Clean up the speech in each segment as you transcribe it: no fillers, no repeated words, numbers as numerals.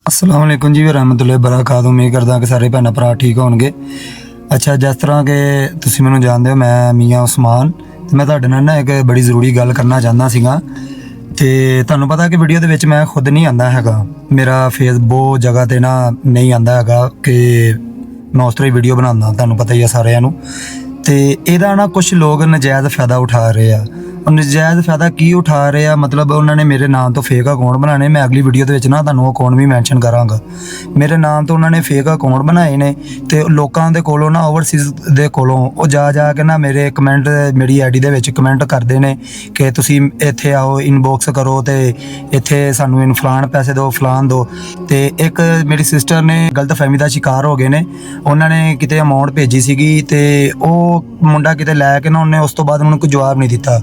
अस्सलाम वालेकुम जी रहमतुल्लाहि बरकातहू। उम्मीद करदा कि सारे भैन भरा ठीक होणगे। अच्छा, जिस तरह कि तुसीं मैनूं जाणदे हो, मैं मियाँ उस्मान ते मैं तुहाडे नाल ना एक बड़ी ज़रूरी गल करना चाਹੁੰਦਾ ਸੀਗਾ। ਤੇ ਤੁਹਾਨੂੰ ਪਤਾ ਕਿ ਵੀਡੀਓ ਦੇ ਵਿੱਚ ਮੈਂ ਖੁਦ ਨਹੀਂ ਆਂਦਾ ਹੈਗਾ, ਮੇਰਾ ਫੇਸ ਬਹੁਤ ਜਗ੍ਹਾ 'ਤੇ ਨਾ ਨਹੀਂ ਆਂਦਾ ਹੈਗਾ ਕਿ ਮੈਂ ਉਸ ਤਰ੍ਹਾਂ ਹੀ ਵੀਡੀਓ ਬਣਾਉਂਦਾ, ਤੁਹਾਨੂੰ ਪਤਾ ਹੀ ਆ ਸਾਰਿਆਂ ਨੂੰ। ਤੇ ਇਹਦਾ ਨਾ ਕੁਝ ਲੋਕ ਨਜਾਇਜ਼ फ़ायदा उठा रहे ਆ। ਨਜਾਇਜ਼ फ़ायदा ਕੀ ਉਠਾ ਰਹੇ ਆ, ਮਤਲਬ ਉਹਨਾਂ ਨੇ ਮੇਰੇ ਨਾਮ ਤੋਂ ਫੇਕ ਅਕਾਊਂਟ ਬਣਾਉਣੇ। ਮੈਂ ਅਗਲੀ ਵੀਡੀਓ ਦੇ ਵਿੱਚ ਨਾ ਤੁਹਾਨੂੰ ਉਹ ਅਕਾਊਂਟ ਵੀ ਮੈਂਸ਼ਨ ਕਰਾਂਗਾ। ਮੇਰੇ ਨਾਮ ਤੋਂ ਉਹਨਾਂ ਨੇ ਫੇਕ ਅਕਾਊਂਟ ਬਣਾਏ ਨੇ ਤੇ ਲੋਕਾਂ ਦੇ ਕੋਲੋਂ ਨਾ ਓਵਰਸੀਜ਼ ਦੇ ਕੋਲੋਂ ਉਹ ਜਾ ਕੇ ਨਾ ਮੇਰੇ ਕਮੈਂਟ, ਮੇਰੀ ਆਈਡੀ ਦੇ ਵਿੱਚ ਕਮੈਂਟ ਕਰਦੇ ਨੇ ਕਿ ਤੁਸੀਂ ਇੱਥੇ ਆਓ, ਇਨਬੋਕਸ ਕਰੋ ਤੇ ਇੱਥੇ ਸਾਨੂੰ ਇਨਫਲਾਨ ਪੈਸੇ ਦਿਓ, ਫਲਾਨ ਦਿਓ। ਤੇ ਇੱਕ ਮੇਰੀ ਸਿਸਟਰ ਨੇ ਗਲਤਫਹਿਮੀ ਦਾ ਸ਼ਿਕਾਰ ਹੋ ਗਏ ਨੇ। ਉਹਨਾਂ ਨੇ ਕਿਤੇ ਅਮਾਊਂਟ ਭੇਜੀ ਸੀਗੀ ਤੇ ਉਹ ਮੁੰਡਾ ਕਿਤੇ ਲੈ ਕੇ ਨਾ ਉਹਨੇ ਉਸ ਤੋਂ ਬਾਅਦ ਮੈਨੂੰ ਕੋਈ ਜਵਾਬ ਨਹੀਂ ਦਿੱਤਾ।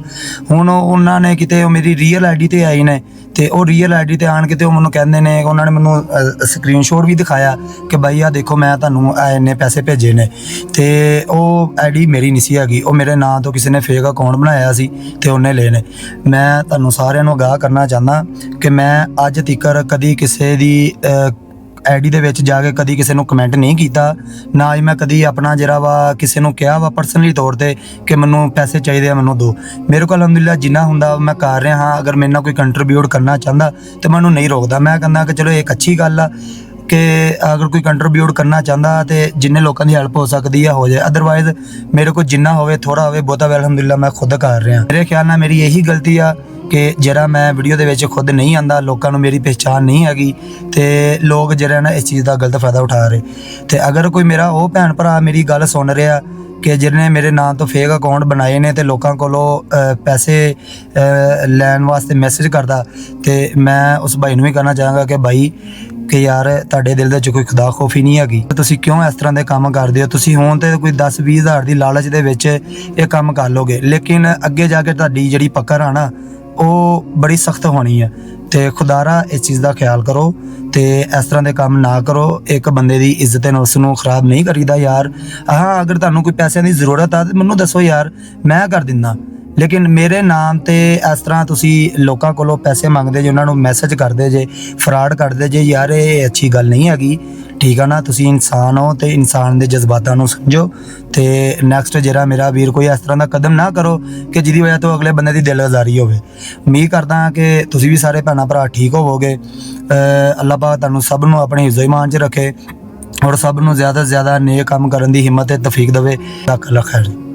ਹੁਣ ਉਹਨਾਂ ਨੇ ਕਿਤੇ ਮੇਰੀ ਰੀਅਲ ਆਈਡੀ ਤੇ ਆਈ ਨੇ ਤੇ ਉਹ ਰੀਅਲ ਆਈਡੀ ਤੇ ਆਣ ਕੇ ਤੇ ਉਹ ਮੈਨੂੰ ਕਹਿੰਦੇ ਨੇ, ਉਹਨਾਂ ਨੇ ਮੈਨੂੰ ਸਕਰੀਨਸ਼ਾਟ ਵੀ ਦਿਖਾਇਆ ਕਿ ਬਾਈ ਆ ਦੇਖੋ ਮੈਂ ਤੁਹਾਨੂੰ ਇੰਨੇ ਪੈਸੇ ਭੇਜੇ ਨੇ। ਤੇ ਉਹ ਆਈਡੀ ਮੇਰੀ ਨਹੀਂ ਸੀ ਹੈਗੀ, ਉਹ ਮੇਰੇ ਨਾਂ ਤੋਂ ਕਿਸੇ ਨੇ ਫੇਕ ਅਕਾਊਂਟ ਬਣਾਇਆ ਸੀ ਤੇ ਉਹਨੇ ਲਏ ਨੇ। ਮੈਂ ਤੁਹਾਨੂੰ ਸਾਰਿਆਂ ਨੂੰ ਅਗਾਹ ਕਰਨਾ ਚਾਹੁੰਦਾ ਕਿ ਮੈਂ ਅੱਜ ਤੀਕਰ ਕਦੀ ਕਿਸੇ ਦੀ ਆਈਡੀ ਦੇ ਵਿੱਚ ਜਾ ਕੇ ਕਦੀ ਕਿਸੇ ਨੂੰ ਕਮੈਂਟ ਨਹੀਂ ਕੀਤਾ, ਨਾ ਹੀ ਮੈਂ ਕਦੀ ਆਪਣਾ ਜਿਹੜਾ ਵਾ ਕਿਸੇ ਨੂੰ ਕਿਹਾ ਵਾ ਪਰਸਨਲੀ ਤੌਰ ਤੇ ਕਿ ਮੈਨੂੰ ਪੈਸੇ ਚਾਹੀਦੇ ਆ, ਮੈਨੂੰ ਦਿਓ। ਮੇਰੇ ਕੋਲ ਅਲਹਮਦੁਲਿਲਾ ਜਿੰਨਾ ਹੁੰਦਾ ਮੈਂ ਕਰ ਰਿਹਾ ਹਾਂ। ਅਗਰ ਮੇਰੇ ਨਾਲ ਕੋਈ ਕੰਟਰੀਬਿਊਟ ਕਰਨਾ ਚਾਹੁੰਦਾ ਤੇ ਮੈਨੂੰ ਨਹੀਂ ਰੋਕਦਾ। ਮੈਂ ਕਹਿੰਦਾ ਕਿ ਚਲੋ ਇੱਕ ਅੱਛੀ ਗੱਲ ਆ ਕਿ ਅਗਰ ਕੋਈ ਕੰਟਰੀਬਿਊਟ ਕਰਨਾ ਚਾਹੁੰਦਾ ਤੇ ਜਿੰਨੇ ਲੋਕਾਂ ਦੀ ਹੈਲਪ ਹੋ ਸਕਦੀ ਆ ਹੋ ਜਾਏ। ਅਦਰਵਾਈਜ਼ ਮੇਰੇ ਕੋਲ ਜਿੰਨਾ ਹੋਵੇ, ਥੋੜ੍ਹਾ ਹੋਵੇ, ਬਹੁਤਾ ਹੋਵੇ, ਅਲਹਮਦੁਲਿਲਾ ਮੈਂ ਖੁਦ ਕਰ ਰਿਹਾ। ਮੇਰੇ ਖਿਆਲ ਨਾਲ ਮੇਰੀ ਇਹੀ ਗਲਤੀ ਆ ਕਿ ਜਿਹੜਾ ਮੈਂ ਵੀਡੀਓ ਦੇ ਵਿੱਚ ਖੁਦ ਨਹੀਂ ਆਂਦਾ, ਲੋਕਾਂ ਨੂੰ ਮੇਰੀ ਪਹਿਚਾਣ ਨਹੀਂ ਹੈਗੀ ਤੇ ਲੋਕ ਜਿਹੜਾ ਨਾ ਇਸ ਚੀਜ਼ ਦਾ ਗਲਤ फ़ायदा ਉਠਾ ਰਹੇ। ਤੇ ਅਗਰ ਕੋਈ ਮੇਰਾ ਉਹ ਭੈਣ ਭਰਾ ਮੇਰੀ ਗੱਲ ਸੁਣ ਰਿਹਾ ਕਿ ਜਿਹਨੇ ਮੇਰੇ ਨਾਂ ਤੋਂ ਫੇਕ ਅਕਾਊਂਟ ਬਣਾਏ ਨੇ ਤੇ ਲੋਕਾਂ ਕੋਲੋਂ ਪੈਸੇ ਲੈਣ ਵਾਸਤੇ ਮੈਸੇਜ ਕਰਦਾ, ਤੇ ਮੈਂ ਉਸ ਭਾਈ ਨੂੰ ਵੀ ਕਹਿਣਾ ਚਾਹਾਂਗਾ ਕਿ ਭਾਈ ਕਿ ਯਾਰ ਤੁਹਾਡੇ ਦਿਲ ਦੇ ਵਿੱਚ ਕੋਈ ਖੁਦਾ ਖੌਫੀ ਨਹੀਂ ਹੈਗੀ, ਤੁਸੀਂ ਕਿਉਂ ਇਸ ਤਰ੍ਹਾਂ ਦੇ ਕੰਮ ਕਰਦੇ ਹੋ? ਤੁਸੀਂ ਹੋਣ ਤੇ ਕੋਈ 10-20 ਹਜ਼ਾਰ ਦੀ ਲਾਲਚ ਦੇ ਵਿੱਚ ਇਹ ਕੰਮ ਕਰ ਲੋਗੇ, ਲੇਕਿਨ ਅੱਗੇ ਜਾ ਕੇ ਤੁਹਾਡੀ ਜਿਹੜੀ ਪਕੜ ਆ ਨਾ ਉਹ ਬੜੀ ਸਖਤ ਹੋਣੀ ਹੈ। ਤੇ ਖੁਦਾਰਾ ਇਸ ਚੀਜ਼ ਦਾ ਖਿਆਲ ਕਰੋ ਤੇ ਇਸ ਤਰ੍ਹਾਂ ਦੇ ਕੰਮ ਨਾ ਕਰੋ। ਇੱਕ ਬੰਦੇ ਦੀ ਇੱਜ਼ਤ ਨਫਸ ਨੂੰ ਖਰਾਬ ਨਹੀਂ ਕਰੀਦਾ ਯਾਰ। ਹਾਂ, ਅਗਰ ਤੁਹਾਨੂੰ ਕੋਈ ਪੈਸਿਆਂ ਦੀ ਜ਼ਰੂਰਤ ਆ ਤਾਂ ਮੈਨੂੰ ਦੱਸੋ ਯਾਰ, ਮੈਂ ਕਰ ਦਿੰਦਾ। ਲੇਕਿਨ ਮੇਰੇ ਨਾਮ ਤੇ ਇਸ ਤਰ੍ਹਾਂ ਤੁਸੀਂ ਲੋਕਾਂ ਕੋਲੋਂ ਪੈਸੇ ਮੰਗਦੇ ਜੇ, ਉਹਨਾਂ ਨੂੰ ਮੈਸੇਜ ਕਰਦੇ ਜੇ, ਫਰਾਡ ਕਰਦੇ ਜੇ, ਯਾਰ ਇਹ ਅੱਛੀ ਗੱਲ ਨਹੀਂ ਹੈਗੀ। ਠੀਕ ਆ ਨਾ? ਤੁਸੀਂ ਇਨਸਾਨ ਹੋ ਤੇ ਇਨਸਾਨ ਦੇ ਜਜ਼ਬਾਤਾਂ ਨੂੰ ਸਮਝੋ ਤੇ ਨੈਕਸਟ ਜਿਹੜਾ ਮੇਰਾ ਵੀਰ ਕੋਈ ਇਸ ਤਰ੍ਹਾਂ ਦਾ ਕਦਮ ਨਾ ਕਰੋ ਕਿ ਜਿਹਦੀ ਵਜ੍ਹਾ ਤੋਂ ਅਗਲੇ ਬੰਦੇ ਦੀ ਦਿਲ ਆਜ਼ਾਰੀ ਹੋਵੇ। ਉਮੀਦ ਕਰਦਾ ਹਾਂ ਕਿ ਤੁਸੀਂ ਵੀ ਸਾਰੇ ਭੈਣਾਂ ਭਰਾ ਠੀਕ ਹੋਵੋਗੇ। ਅੱਲਾਹ ਪਾਕ ਤੁਹਾਨੂੰ ਸਭ ਨੂੰ ਆਪਣੇ ਹਿਫਜ਼ ਈਮਾਨ 'ਚ ਰੱਖੇ ਔਰ ਸਭ ਨੂੰ ਜ਼ਿਆਦਾ ਤੋਂ ਜ਼ਿਆਦਾ ਨੇਕ ਕੰਮ ਕਰਨ ਦੀ ਹਿੰਮਤ ਤੇ ਤੌਫੀਕ ਦੇਵੇ। ਲੱਖ ਲੱਖ ਖੈਰ।